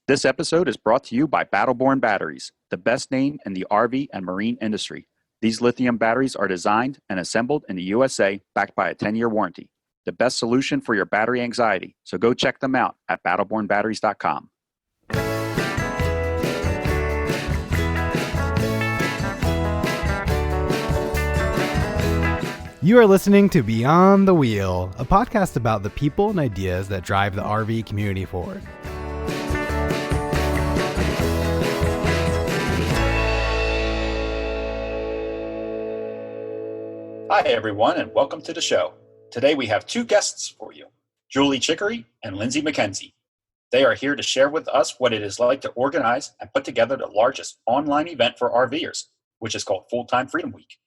This episode is brought to you by Battleborn Batteries, the best name in the RV and marine industry. These lithium batteries are designed and assembled in the USA, backed by a 10-year warranty. The best solution for your battery anxiety, so go check them out at battlebornbatteries.com. You are listening to Beyond the Wheel, a podcast about the people and ideas that drive the RV community forward. Hi, everyone, and welcome to the show. Today we have two guests for you, Julie Chickery and Lindsay McKenzie. They are here to share with us what it is like to organize and put together the largest online event for RVers, which is called Full-Time Freedom Week.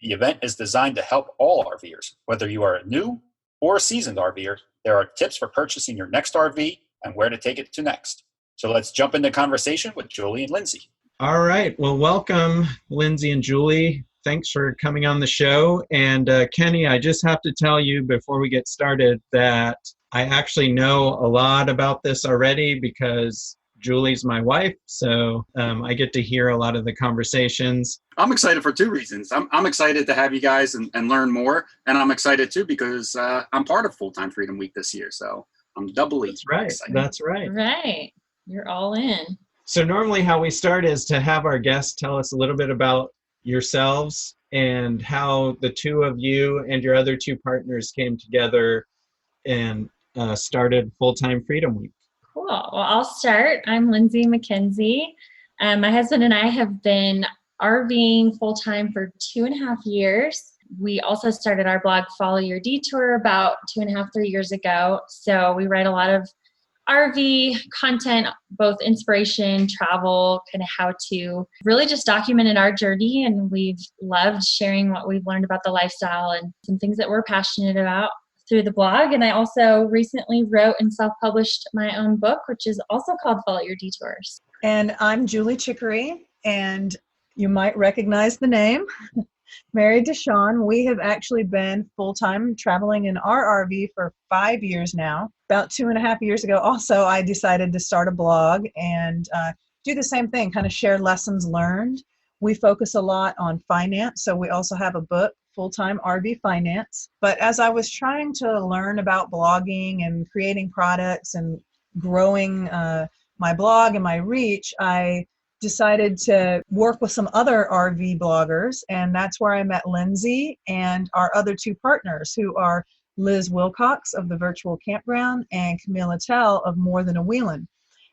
The event is designed to help all RVers, whether you are a new or a seasoned RVer. There are tips for purchasing your next RV and where to take it to next. So let's jump into conversation with Julie and Lindsay. All right. Well, welcome, Lindsay and Julie. Thanks for coming on the show. And Kenny, I just have to tell you before we get started that I actually know a lot about this already because Julie's my wife. So I get to hear a lot of the conversations. I'm excited for two reasons. I'm excited to have you guys and learn more. And I'm excited too because I'm part of Full-Time Freedom Week this year. So I'm doubly excited. That's right. Right. You're all in. So normally how we start is to have our guests tell us a little bit about yourselves and how the two of you and your other two partners came together and started Full-Time Freedom Week. Cool. Well, I'll start. I'm Lindsay McKenzie. My husband and I have been RVing full-time for 2.5 years. We also started our blog, Follow Your Detour, about 2.5, 3 years ago. So we write a lot of RV content, both inspiration, travel, kind of how to really just documented our journey. And we've loved sharing what we've learned about the lifestyle and some things that we're passionate about through the blog. And I also recently wrote and self-published my own book, which is also called Follow Your Detours. And I'm Julie Chickery, and you might recognize the name. Married to Sean. We have actually been full-time traveling in our RV for 5 years now. About 2.5 years ago, also, I decided to start a blog and do the same thing, kind of share lessons learned. We focus a lot on finance, so we also have a book, Full-Time RV Finance. But as I was trying to learn about blogging and creating products and growing my blog and my reach, I decided to work with some other RV bloggers, and that's where I met Lindsay and our other two partners, who are Liz Wilcox of the Virtual Campground and Camille Attell of More Than a Wheelin'.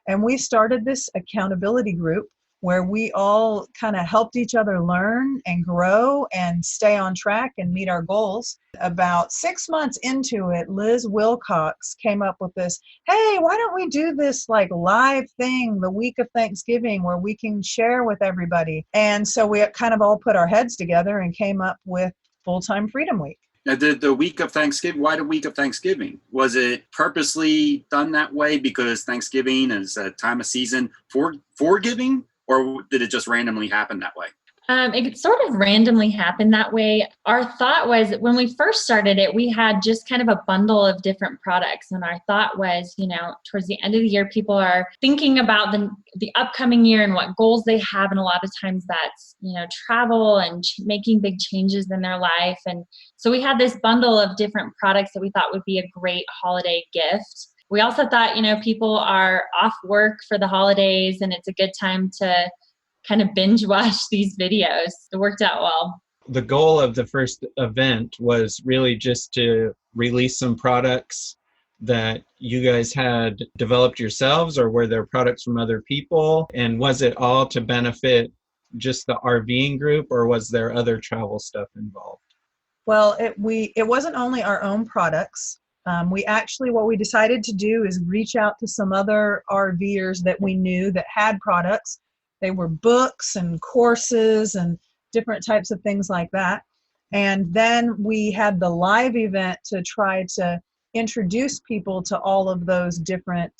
And we started this accountability group where we all kind of helped each other learn and grow and stay on track and meet our goals. About 6 months into it, Liz Wilcox came up with this, hey, why don't we do this like live thing the week of Thanksgiving where we can share with everybody? And so we kind of all put our heads together and came up with Full-Time Freedom Week. Now, the week of Thanksgiving, why the week of Thanksgiving? Was it purposely done that way because Thanksgiving is a time of season for giving? Or did it just randomly happen that way? It sort of randomly happened that way. Our thought was when we first started it, we had just kind of a bundle of different products. And our thought was, towards the end of the year, people are thinking about the upcoming year and what goals they have. And a lot of times that's, travel and making big changes in their life. And so we had this bundle of different products that we thought would be a great holiday gift. We also thought, people are off work for the holidays and it's a good time to kind of binge watch these videos. It worked out well. The goal of the first event was really just to release some products that you guys had developed yourselves, or were there products from other people? And was it all to benefit just the RVing group, or was there other travel stuff involved? Well, it wasn't only our own products. What we decided to do is reach out to some other RVers that we knew that had products. They were books and courses and different types of things like that. And then we had the live event to try to introduce people to all of those different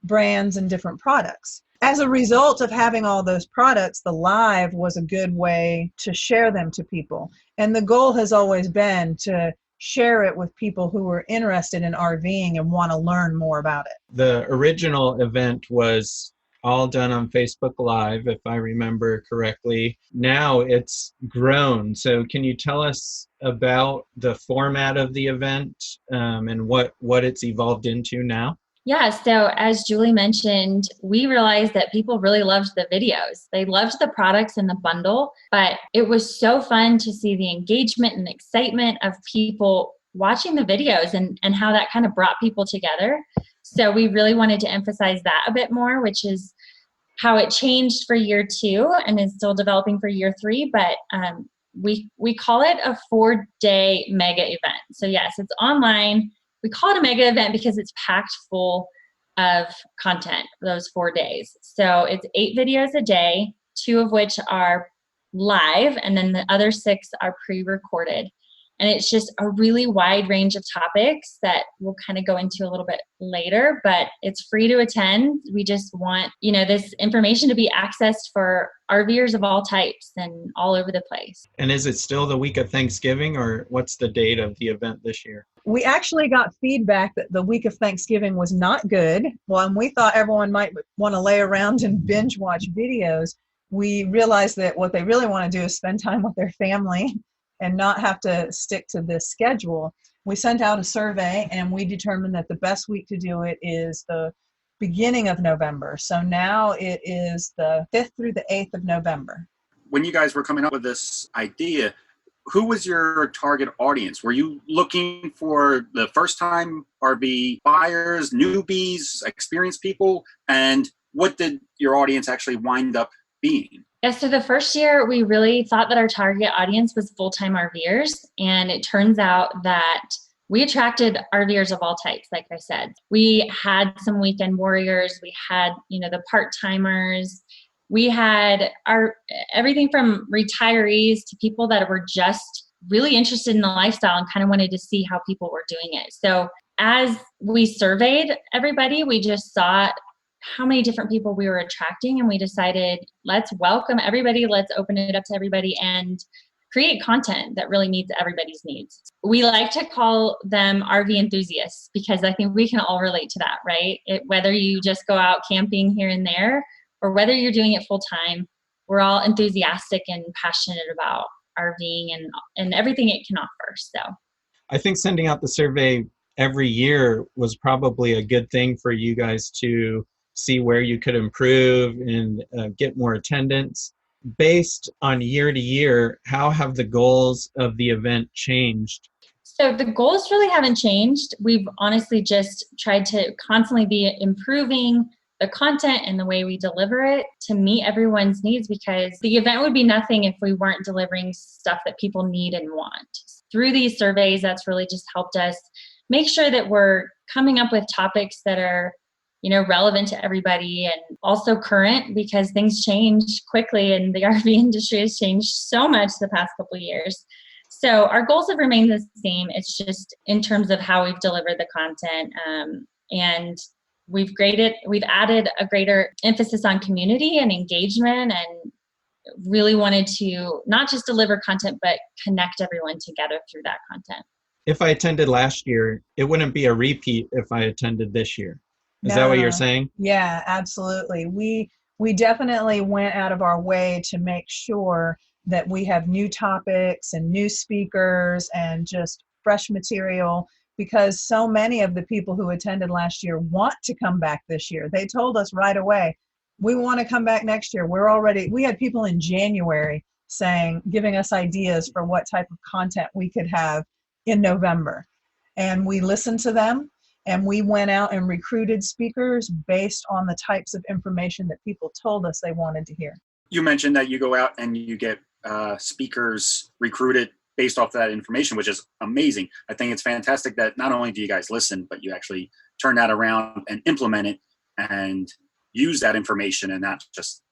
brands and different products. As a result of having all those products, the live was a good way to share them to people. And the goal has always been to share it with people who are interested in RVing and want to learn more about it. The original event was all done on Facebook Live, if I remember correctly. Now it's grown. So can you tell us about the format of the event and what it's evolved into now? Yeah, so as Julie mentioned, we realized that people really loved the videos. They loved the products in the bundle, but it was so fun to see the engagement and excitement of people watching the videos and how that kind of brought people together. So we really wanted to emphasize that a bit more, which is how it changed for year 2 and is still developing for year 3. But we call it a 4-day mega event. So yes, it's online. We call it a mega event because it's packed full of content those 4 days. So it's 8 videos a day, 2 of which are live, and then the other 6 are pre-recorded. And it's just a really wide range of topics that we'll kind of go into a little bit later, but it's free to attend. We just want, this information to be accessed for RVers of all types and all over the place. And is it still the week of Thanksgiving, or what's the date of the event this year? We actually got feedback that the week of Thanksgiving was not good. Well, and we thought everyone might want to lay around and binge watch videos. We realized that what they really want to do is spend time with their family and not have to stick to this schedule. We sent out a survey and we determined that the best week to do it is the beginning of November. So now it is the 5th through the 8th of November. When you guys were coming up with this idea, who was your target audience? Were you looking for the first-time RV buyers, newbies, experienced people? And what did your audience actually wind up being? Yeah, so the first year, we really thought that our target audience was full-time RVers, and it turns out that we attracted RVers of all types, like I said. We had some weekend warriors, we had, the part-timers, we had everything from retirees to people that were just really interested in the lifestyle and kind of wanted to see how people were doing it. So as we surveyed everybody, we just saw how many different people we were attracting, and we decided, let's welcome everybody, let's open it up to everybody and create content that really meets everybody's needs. We like to call them RV enthusiasts because I think we can all relate to that, right? Whether you just go out camping here and there or whether you're doing it full time, we're all enthusiastic and passionate about RVing and everything it can offer. So I think sending out the survey every year was probably a good thing for you guys to see where you could improve and get more attendance. Based on year to year, how have the goals of the event changed? So the goals really haven't changed. We've honestly just tried to constantly be improving the content and the way we deliver it to meet everyone's needs, because the event would be nothing if we weren't delivering stuff that people need and want. Through these surveys, that's really just helped us make sure that we're coming up with topics that are relevant to everybody and also current, because things change quickly and the RV industry has changed so much the past couple of years. So our goals have remained the same. It's just in terms of how we've delivered the content, and we've added a greater emphasis on community and engagement, and really wanted to not just deliver content, but connect everyone together through that content. If I attended last year, it wouldn't be a repeat if I attended this year. Is that what you're saying? Yeah, absolutely. We definitely went out of our way to make sure that we have new topics and new speakers and just fresh material, because so many of the people who attended last year want to come back this year. They told us right away, we want to come back next year. We had people in January giving us ideas for what type of content we could have in November. And we listened to them. And we went out and recruited speakers based on the types of information that people told us they wanted to hear. You mentioned that you go out and you get speakers recruited based off that information, which is amazing. I think it's fantastic that not only do you guys listen, but you actually turn that around and implement it and use that information, and not just,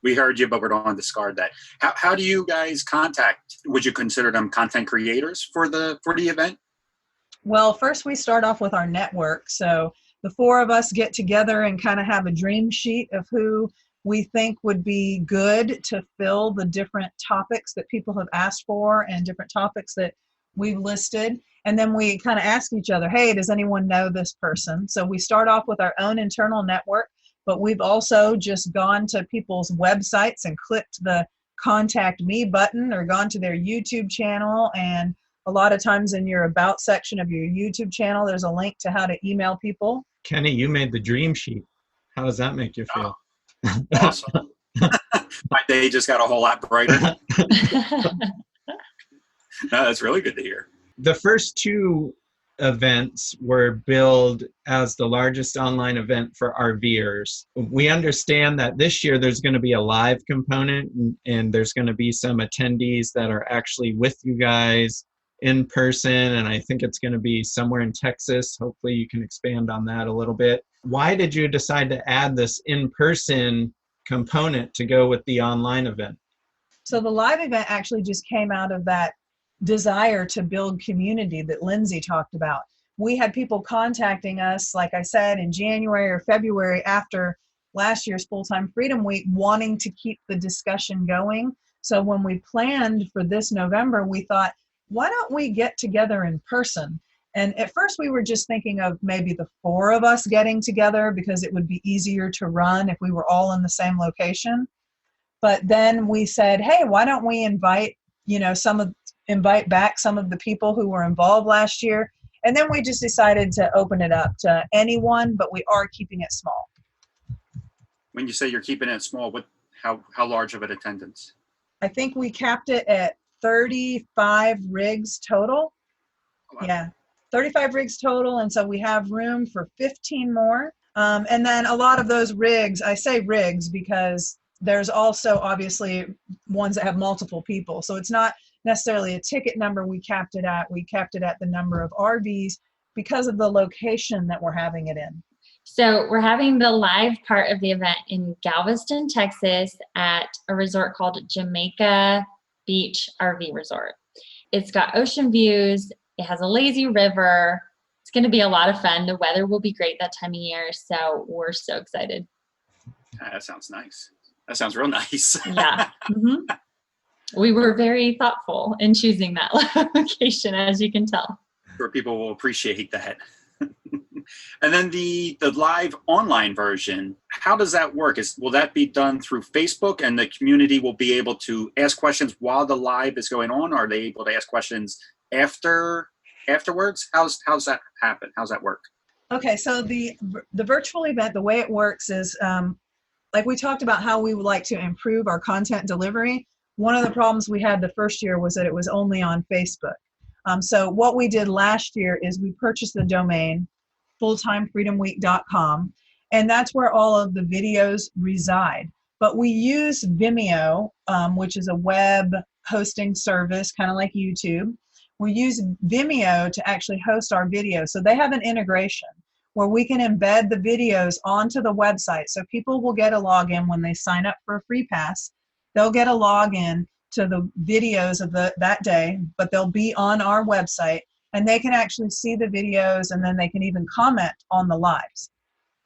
we heard you, but we don't discard that. How do you guys contact? Would you consider them content creators for the event? Well, first we start off with our network. So the 4 of us get together and kind of have a dream sheet of who we think would be good to fill the different topics that people have asked for and different topics that we've listed. And then we kind of ask each other, hey, does anyone know this person? So we start off with our own internal network, but we've also just gone to people's websites and clicked the contact me button or gone to their YouTube channel. And a lot of times in your about section of your YouTube channel, there's a link to how to email people. Kenny, you made the dream sheet. How does that make you feel? Awesome. My day just got a whole lot brighter. No, that's really good to hear. The first two events were billed as the largest online event for RVers. We understand that this year there's going to be a live component, and there's going to be some attendees that are actually with you guys in person, and I think it's going to be somewhere in Texas. Hopefully you can expand on that a little bit. Why did you decide to add this in-person component to go with the online event? So the live event actually just came out of that desire to build community that Lindsay talked about. We had people contacting us, like I said, in January or February after last year's Full-Time Freedom Week, wanting to keep the discussion going. So when we planned for this November, we thought, why don't we get together in person? And at first we were just thinking of maybe the 4 of us getting together because it would be easier to run if we were all in the same location. But then we said, hey, why don't we invite back some of the people who were involved last year. And then we just decided to open it up to anyone, but we are keeping it small. When you say you're keeping it small, how large of an attendance? I think we capped it at 35 rigs total. Oh, wow. Yeah, 35 rigs total. And so we have room for 15 more. And then a lot of those rigs, I say rigs because there's also obviously ones that have multiple people. So it's not necessarily a ticket number we capped it at. We capped it at the number of RVs because of the location that we're having it in. So we're having the live part of the event in Galveston, Texas at a resort called Jamaica Beach RV Resort. It's got ocean views. It has a lazy river. It's going to be a lot of fun. The weather will be great that time of year. So we're so excited. That sounds nice. That sounds real nice. Yeah. Mm-hmm. We were very thoughtful in choosing that location, as you can tell. Sure, people will appreciate that. And then the live online version, how does that work? Will that be done through Facebook and the community will be able to ask questions while the live is going on? Are they able to ask questions afterwards? How's that happen? How's that work? Okay, so the virtual event, the way it works is like we talked about how we would like to improve our content delivery. One of the problems we had the first year was that it was only on Facebook. So what we did last year is we purchased the domain fulltimefreedomweek.com, and that's where all of the videos reside. But we use Vimeo, which is a web hosting service, kind of like YouTube. We use Vimeo to actually host our videos. So they have an integration where we can embed the videos onto the website. So people will get a login when they sign up for a free pass. They'll get a login to the videos of that day, but they'll be on our website and they can actually see the videos and then they can even comment on the lives.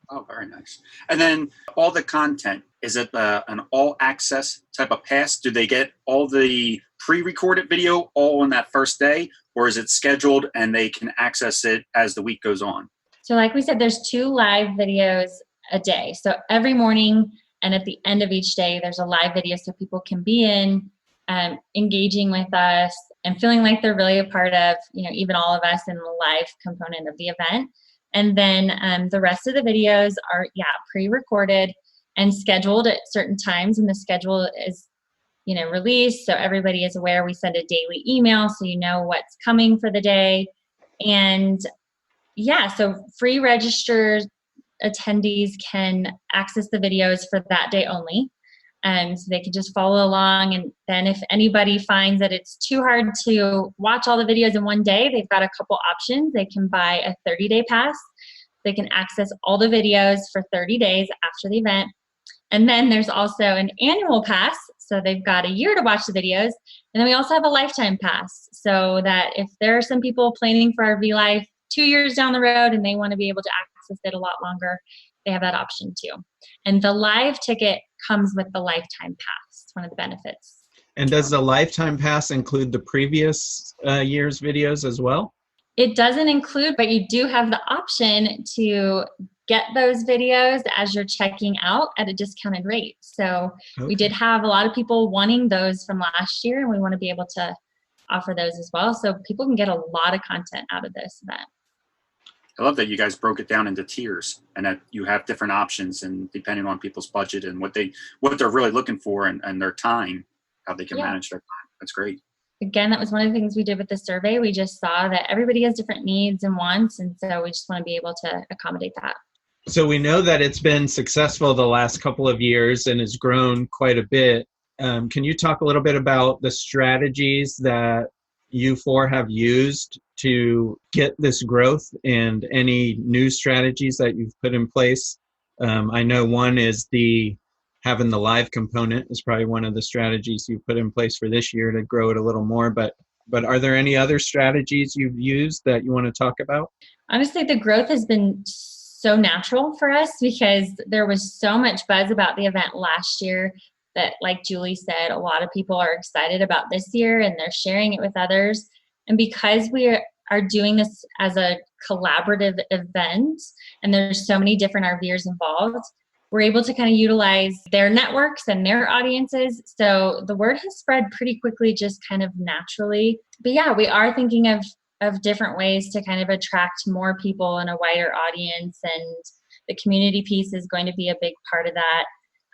Oh, very nice. And then all the content, is it an all access type of pass? Do they get all the pre-recorded video all on that first day, or is it scheduled and they can access it as the week goes on? So like we said, there's 2 live videos a day. So every morning and at the end of each day, there's a live video so people can be in, engaging with us and feeling like they're really a part of, even all of us in the live component of the event. And then the rest of the videos are, pre-recorded and scheduled at certain times. And the schedule is, released. So everybody is aware. We send a daily email so you know what's coming for the day. And so free registered attendees can access the videos for that day only. So they can just follow along. And then if anybody finds that it's too hard to watch all the videos in one day, they've got a couple options. They can buy a 30-day pass. They can access all the videos for 30 days after the event. And then there's also an annual pass. So they've got a year to watch the videos. And then we also have a lifetime pass. So that if there are some people planning for RV life 2 years down the road and they want to be able to access it a lot longer, they have that option too. And the live ticket comes with the lifetime pass. It's one of the benefits. And does the lifetime pass include the previous year's videos as well? It doesn't include, but you do have the option to get those videos as you're checking out at a discounted rate. So we did have a lot of people wanting those from last year, and we want to be able to offer those as well. So people can get a lot of content out of this event. I love that you guys broke it down into tiers and that you have different options, and depending on people's budget and what they're really looking for and their time, how they can manage their time. That's great. Again, that was one of the things we did with the survey. We just saw that everybody has different needs and wants, and so we just want to be able to accommodate that. So we know that it's been successful the last couple of years and has grown quite a bit. Can you talk a little bit about the strategies that you four have used to get this growth and any new strategies that you've put in place? I know one is having the live component is probably one of the strategies you put in place for this year to grow it a little more, but are there any other strategies you've used that you want to talk about? Honestly, the growth has been so natural for us because there was so much buzz about the event last year that, like Julie said, a lot of people are excited about this year and they're sharing it with others. And because we are doing this as a collaborative event and there's so many different RVers involved, we're able to kind of utilize their networks and their audiences. So the word has spread pretty quickly, just kind of naturally. But yeah, we are thinking of different ways to kind of attract more people and a wider audience. And the community piece is going to be a big part of that.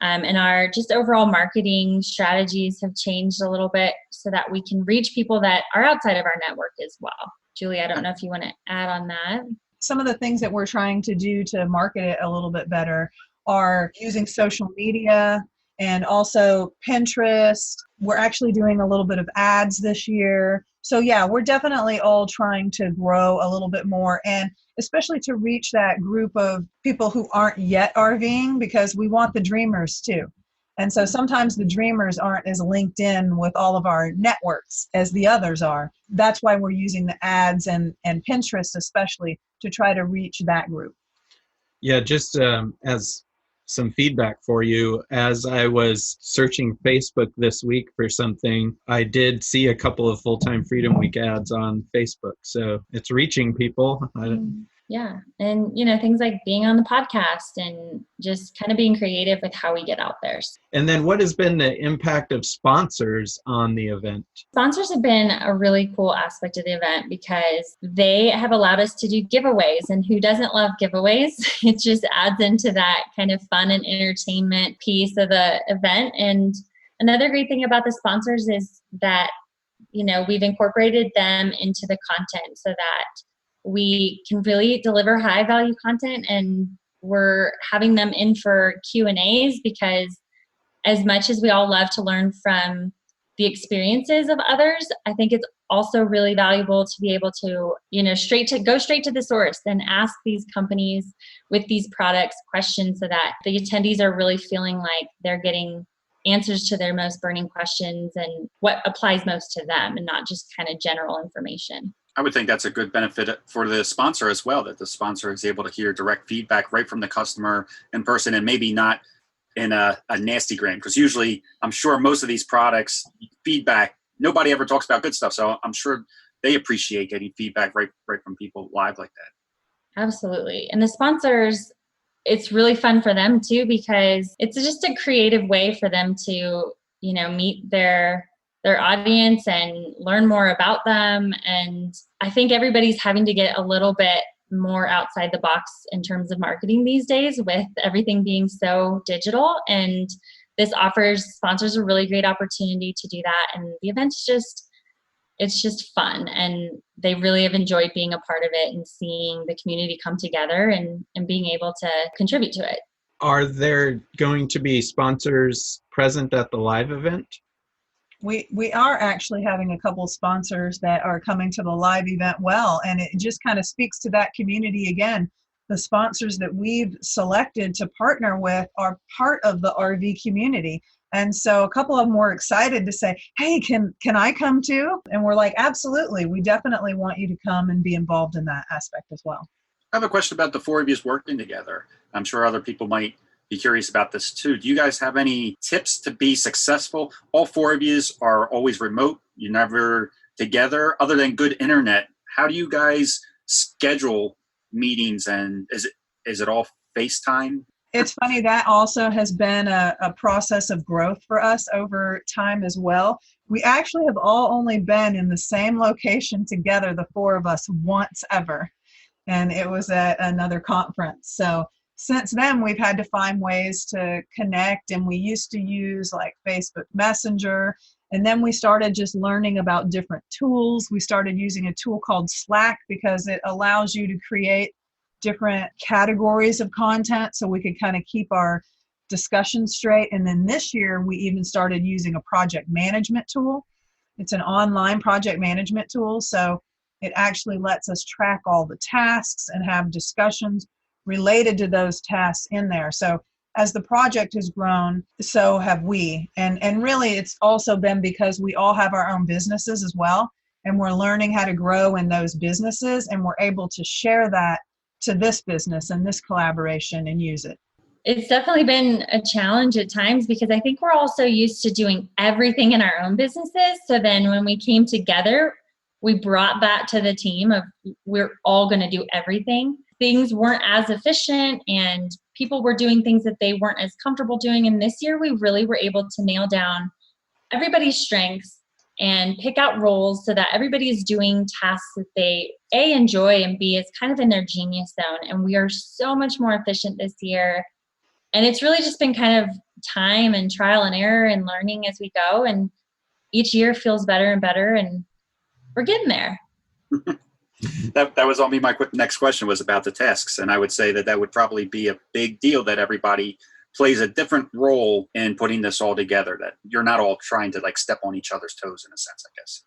And our just overall marketing strategies have changed a little bit so that we can reach people that are outside of our network as well. Julie, I don't know if you want to add on that. Some of the things that we're trying to do to market it a little bit better are using social media and also Pinterest. We're actually doing a little bit of ads this year. So yeah, we're definitely all trying to grow a little bit more, and especially to reach that group of people who aren't yet RVing, because we want the dreamers too. And so sometimes the dreamers aren't as linked in with all of our networks as the others are. That's why we're using the ads and Pinterest especially to try to reach that group. Yeah, just as some feedback for you, as I was searching Facebook this week for something, I did see a couple of Full-Time Freedom Week ads on Facebook. So it's reaching people. Yeah. And, things like being on the podcast and just kind of being creative with how we get out there. And then what has been the impact of sponsors on the event? Sponsors have been a really cool aspect of the event because they have allowed us to do giveaways. And who doesn't love giveaways? It just adds into that kind of fun and entertainment piece of the event. And another great thing about the sponsors is that, we've incorporated them into the content so that we can really deliver high value content, and we're having them in for Q&As because as much as we all love to learn from the experiences of others, I think it's also really valuable to be able to, go straight to the source and ask these companies with these products questions so that the attendees are really feeling like they're getting answers to their most burning questions and what applies most to them and not just kind of general information. I would think that's a good benefit for the sponsor as well, that the sponsor is able to hear direct feedback right from the customer in person and maybe not in a nasty gram. Because usually, I'm sure most of these products, feedback, nobody ever talks about good stuff. So I'm sure they appreciate getting feedback right from people live like that. Absolutely. And the sponsors, it's really fun for them too, because it's just a creative way for them to, meet their audience and learn more about them. And I think everybody's having to get a little bit more outside the box in terms of marketing these days with everything being so digital. And this offers sponsors a really great opportunity to do that. And the event's it's just fun. And they really have enjoyed being a part of it and seeing the community come together and being able to contribute to it. Are there going to be sponsors present at the live event? We are actually having a couple sponsors that are coming to the live event and it just kind of speaks to that community again. The sponsors that we've selected to partner with are part of the RV community. And so a couple of them were excited to say, hey, can I come too? And we're like, absolutely. We definitely want you to come and be involved in that aspect as well. I have a question about the four of you working together. I'm sure other people might be curious about this too. Do you guys have any tips to be successful? All four of you are always remote. You're never together. Other than good internet, how do you guys schedule meetings, and is it all FaceTime? It's funny, that also has been a process of growth for us over time as well. We actually have all only been in the same location together, the four of us, once ever. And it was at another conference. So since then, we've had to find ways to connect, and we used to use like Facebook Messenger. And then we started just learning about different tools. We started using a tool called Slack because it allows you to create different categories of content so we could kind of keep our discussion straight. And then this year, we even started using a project management tool. It's an online project management tool. So it actually lets us track all the tasks and have discussions related to those tasks in there. So as the project has grown, so have we. And really, it's also been because we all have our own businesses as well. And we're learning how to grow in those businesses. And we're able to share that to this business and this collaboration and use it. It's definitely been a challenge at times because I think we're also used to doing everything in our own businesses. So then when we came together, we brought that to the team of we're all going to do everything. Things weren't as efficient and people were doing things that they weren't as comfortable doing. And this year we really were able to nail down everybody's strengths and pick out roles so that everybody is doing tasks that they A, enjoy, and B, is kind of in their genius zone. And we are so much more efficient this year. And it's really just been kind of time and trial and error and learning as we go. And each year feels better and better, and we're getting there. That was on me. My next question was about the tasks. And I would say that would probably be a big deal, that everybody plays a different role in putting this all together, that you're not all trying to like step on each other's toes in a sense, I guess.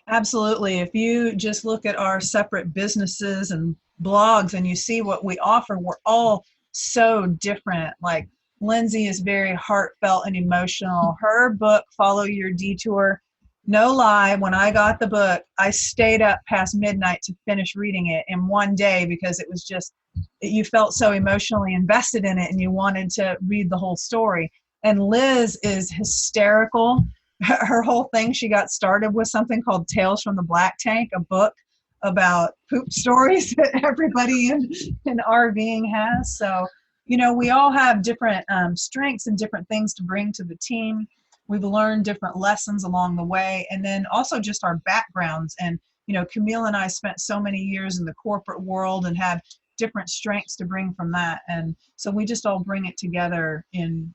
Absolutely. If you just look at our separate businesses and blogs and you see what we offer, we're all so different. Like Lindsay is very heartfelt and emotional. Her book, Follow Your Detour, no lie, when I got the book, I stayed up past midnight to finish reading it in one day because it was just, you felt so emotionally invested in it and you wanted to read the whole story. And Liz is hysterical. Her whole thing, she got started with something called Tales from the Black Tank, a book about poop stories that everybody in RVing has. So, you know, we all have different strengths and different things to bring to the team. We've learned different lessons along the way, and then also just our backgrounds. And, you know, Camille and I spent so many years in the corporate world and had different strengths to bring from that. And so we just all bring it together in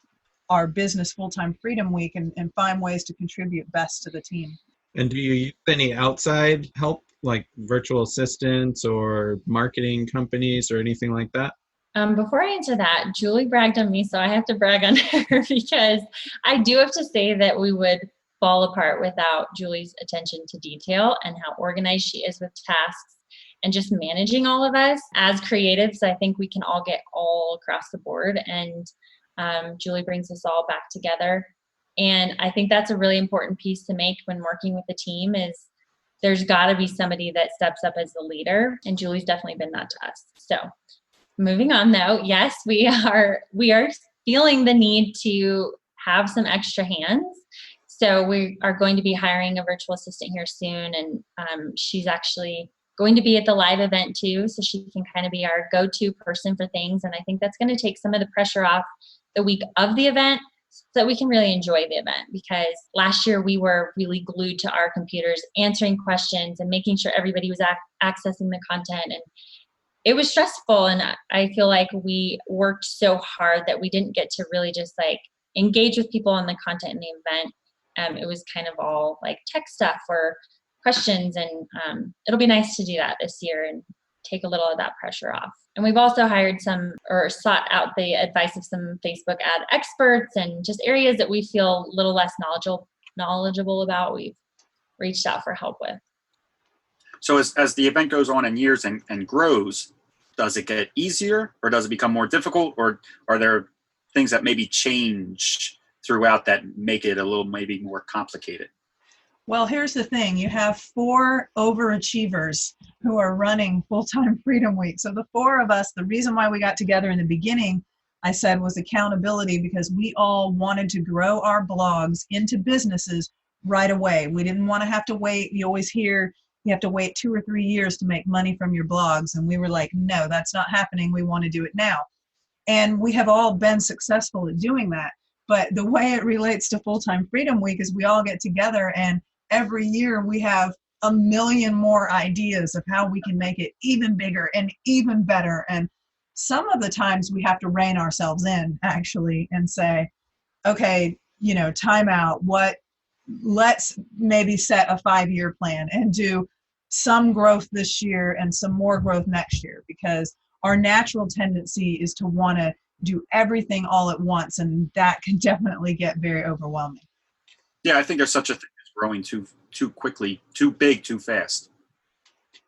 our business Full-Time Freedom Week and find ways to contribute best to the team. And do you use any outside help, like virtual assistants or marketing companies or anything like that? Before I answer that, Julie bragged on me, so I have to brag on her because I do have to say that we would fall apart without Julie's attention to detail and how organized she is with tasks and just managing all of us as creatives. I think we can all get all across the board, and Julie brings us all back together. And I think that's a really important piece to make when working with a team is there's got to be somebody that steps up as the leader, and Julie's definitely been that to us. So moving on though, yes, we are feeling the need to have some extra hands. So we are going to be hiring a virtual assistant here soon, and she's actually going to be at the live event too, so she can kind of be our go-to person for things. And I think that's going to take some of the pressure off the week of the event so that we can really enjoy the event, because last year we were really glued to our computers answering questions and making sure everybody was accessing the content, and it was stressful. And I feel like we worked so hard that we didn't get to really just like engage with people on the content in the event. It was kind of all like tech stuff or questions, and it'll be nice to do that this year and take a little of that pressure off. And we've also hired sought out the advice of some Facebook ad experts, and just areas that we feel a little less knowledgeable about, we've reached out for help with. So as the event goes on in years and grows, does it get easier or does it become more difficult, or are there things that maybe change throughout that make it a little maybe more complicated? Well, here's the thing. You have 4 overachievers who are running Full-Time Freedom Week. So the 4 of us, the reason why we got together in the beginning, I said was accountability, because we all wanted to grow our blogs into businesses right away. We didn't want to have to wait. You always hear you have to wait 2 or 3 years to make money from your blogs. And we were like, no, that's not happening. We want to do it now. And we have all been successful at doing that. But the way it relates to Full-Time Freedom Week is we all get together, and every year we have a million more ideas of how we can make it even bigger and even better. And some of the times we have to rein ourselves in, actually, and say, okay, time out. Let's maybe set a 5-year plan and do some growth this year and some more growth next year, because our natural tendency is to want to do everything all at once, and that can definitely get very overwhelming. Yeah, I think there's such a thing as growing too quickly, too big, too fast.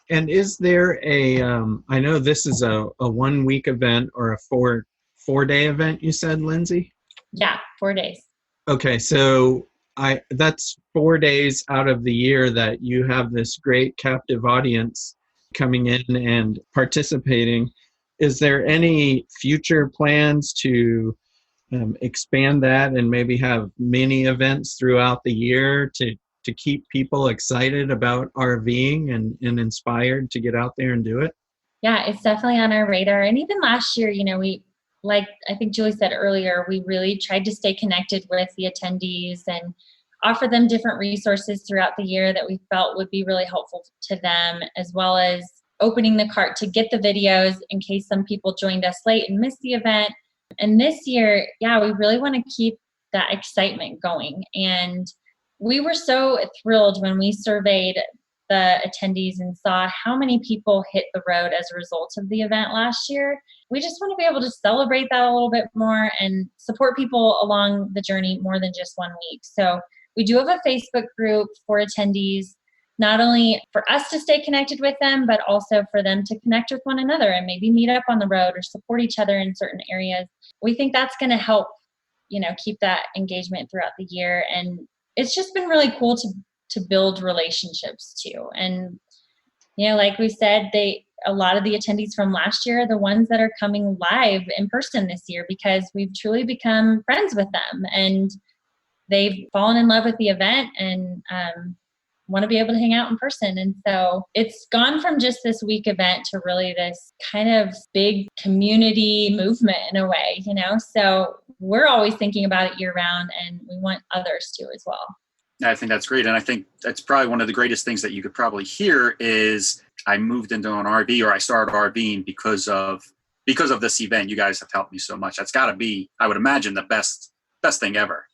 And is there I know this is a 1-week event or a four-day event, you said, Lindsay? Yeah, 4 days. Okay, so that's 4 days out of the year that you have this great captive audience coming in and participating. Is there any future plans to expand that and maybe have mini events throughout the year to keep people excited about RVing and inspired to get out there and do it? Yeah, it's definitely on our radar. And even last year, we, like I think Julie said earlier, we really tried to stay connected with the attendees and offer them different resources throughout the year that we felt would be really helpful to them, as well as opening the cart to get the videos in case some people joined us late and missed the event. And this year, we really want to keep that excitement going. And we were so thrilled when we surveyed the attendees and saw how many people hit the road as a result of the event last year. We just want to be able to celebrate that a little bit more and support people along the journey more than just 1 week. So we do have a Facebook group for attendees, not only for us to stay connected with them, but also for them to connect with one another and maybe meet up on the road or support each other in certain areas. We think that's going to help, keep that engagement throughout the year. And it's just been really cool to build relationships too. And, like we said, a lot of the attendees from last year are the ones that are coming live in person this year, because we've truly become friends with them and they've fallen in love with the event and want to be able to hang out in person. And so it's gone from just this week event to really this kind of big community movement in a way, So we're always thinking about it year round, and we want others to as well. I think that's great. And I think that's probably one of the greatest things that you could probably hear is I moved into an RV, or I started RVing because of this event. You guys have helped me so much. That's got to be, I would imagine, the best thing ever.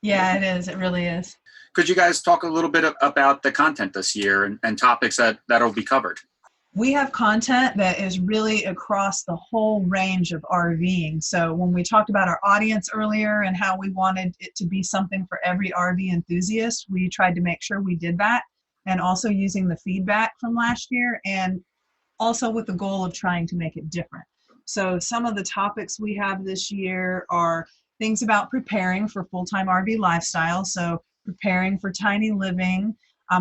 Yeah, it is. It really is. Could you guys talk a little bit about the content this year and topics that'll be covered? We have content that is really across the whole range of RVing. So when we talked about our audience earlier and how we wanted it to be something for every RV enthusiast, we tried to make sure we did that, and also using the feedback from last year, and also with the goal of trying to make it different. So some of the topics we have this year are things about preparing for full-time RV lifestyle, so preparing for tiny living.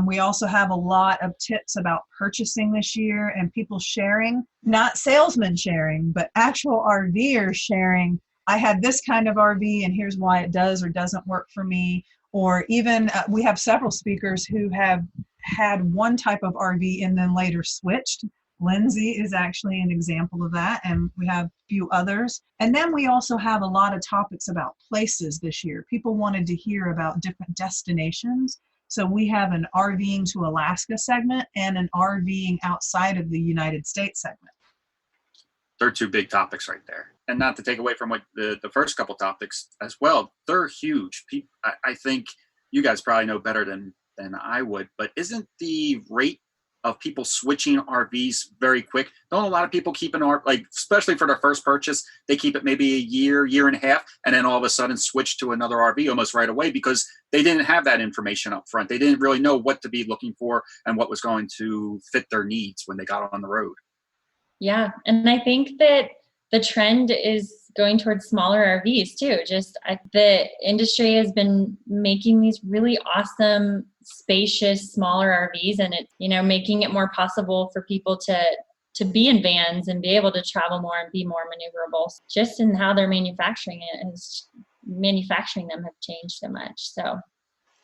We also have a lot of tips about purchasing this year and people sharing, not salesmen sharing, but actual RVers sharing, I had this kind of RV and here's why it does or doesn't work for me. Or even we have several speakers who have had one type of RV and then later switched. Lindsay is actually an example of that, and we have a few others. And then we also have a lot of topics about places this year. People wanted to hear about different destinations. So we have an RVing to Alaska segment and an RVing outside of the United States segment. They're two big topics right there. And not to take away from what the first couple topics as well, they're huge. I think you guys probably know better than I would, but isn't the rate of people switching RVs very quick? Don't a lot of people keep an RV, like especially for their first purchase, they keep it maybe a year and a half, and then all of a sudden switch to another RV almost right away because they didn't have that information up front. They didn't really know what to be looking for and what was going to fit their needs when they got on the road. Yeah. And I think that the trend is going towards smaller RVs too. The industry has been making these really awesome, spacious, smaller RVs, and it's, making it more possible for people to to be in vans and be able to travel more and be more maneuverable. Just in how they're manufacturing them have changed so much. So.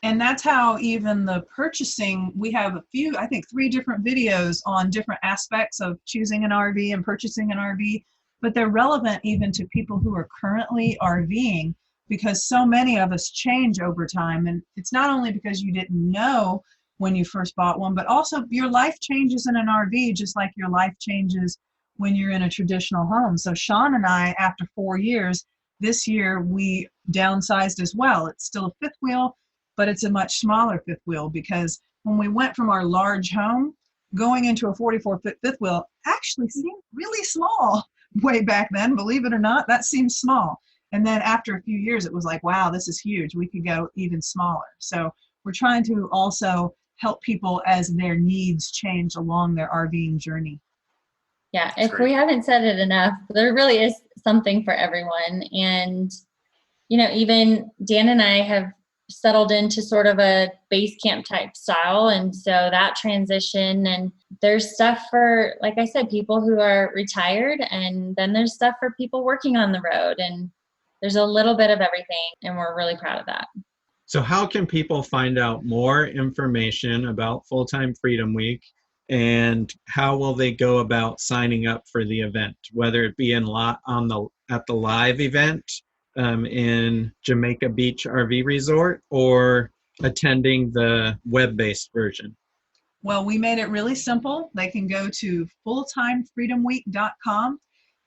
And that's how even the purchasing, we have a few, I think 3 different videos on different aspects of choosing an RV and purchasing an RV, but they're relevant even to people who are currently RVing, because so many of us change over time. And it's not only because you didn't know when you first bought one, but also your life changes in an RV just like your life changes when you're in a traditional home. So Sean and I, after 4 years, this year we downsized as well. It's still a 5th wheel, but it's a much smaller 5th wheel, because when we went from our large home, going into a 44-foot 5th wheel actually seemed really small way back then. Believe it or not, that seems small. And then after a few years, it was like, wow, this is huge. We could go even smaller. So we're trying to also help people as their needs change along their RVing journey. Yeah, if we haven't said it enough, there really is something for everyone. And, even Dan and I have settled into sort of a base camp type style. And so that transition, and there's stuff for, like I said, people who are retired, and then there's stuff for people working on the road, and there's a little bit of everything, and we're really proud of that. So how can people find out more information about Full-Time Freedom Week, and how will they go about signing up for the event, whether it be at the live event in Jamaica Beach RV Resort, or attending the web-based version? Well, we made it really simple. They can go to fulltimefreedomweek.com,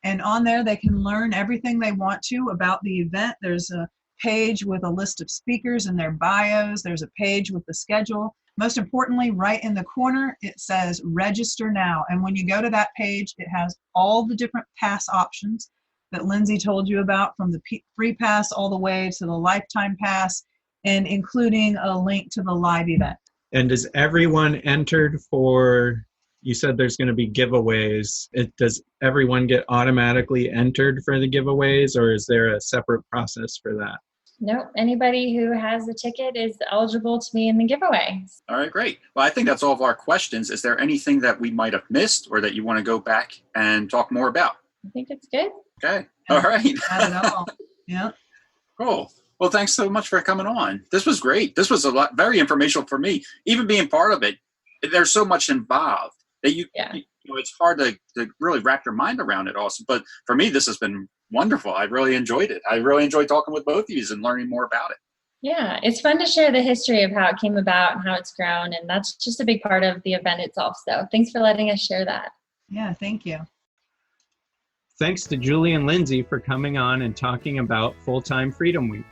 and on there they can learn everything they want to about the event. There's a page with a list of speakers and their bios. There's a page with the schedule. Most importantly, right in the corner, it says register now. And when you go to that page, it has all the different pass options that Lindsay told you about, from the free pass all the way to the lifetime pass, and including a link to the live event. And is everyone entered for, you said there's going to be giveaways. Does everyone get automatically entered for the giveaways, or is there a separate process for that? Nope. Anybody who has a ticket is eligible to be in the giveaway. All right, great. Well, I think that's all of our questions. Is there anything that we might have missed or that you want to go back and talk more about? I think it's good. Okay. All right. Not at all. Yeah. Cool. Well, thanks so much for coming on. This was great. This was very informational for me. Even being part of it, there's so much involved that it's hard to really wrap your mind around it also. But for me, this has been wonderful. I really enjoyed it. I really enjoyed talking with both of you and learning more about it. Yeah, it's fun to share the history of how it came about and how it's grown. And that's just a big part of the event itself. So thanks for letting us share that. Yeah, thank you. Thanks to Julie and Lindsay for coming on and talking about Full-Time Freedom Week.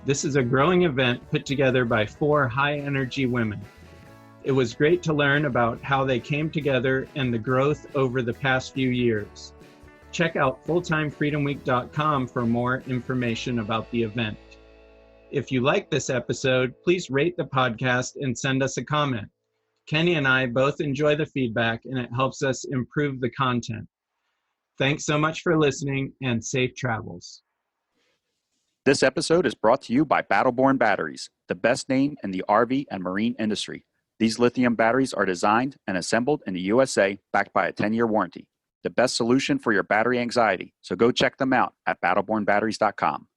This is a growing event put together by 4 high-energy women. It was great to learn about how they came together and the growth over the past few years. Check out fulltimefreedomweek.com for more information about the event. If you like this episode, please rate the podcast and send us a comment. Kenny and I both enjoy the feedback, and it helps us improve the content. Thanks so much for listening, and safe travels. This episode is brought to you by Battleborn Batteries, the best name in the RV and marine industry. These lithium batteries are designed and assembled in the USA, backed by a 10-year warranty. The best solution for your battery anxiety. So go check them out at battlebornbatteries.com.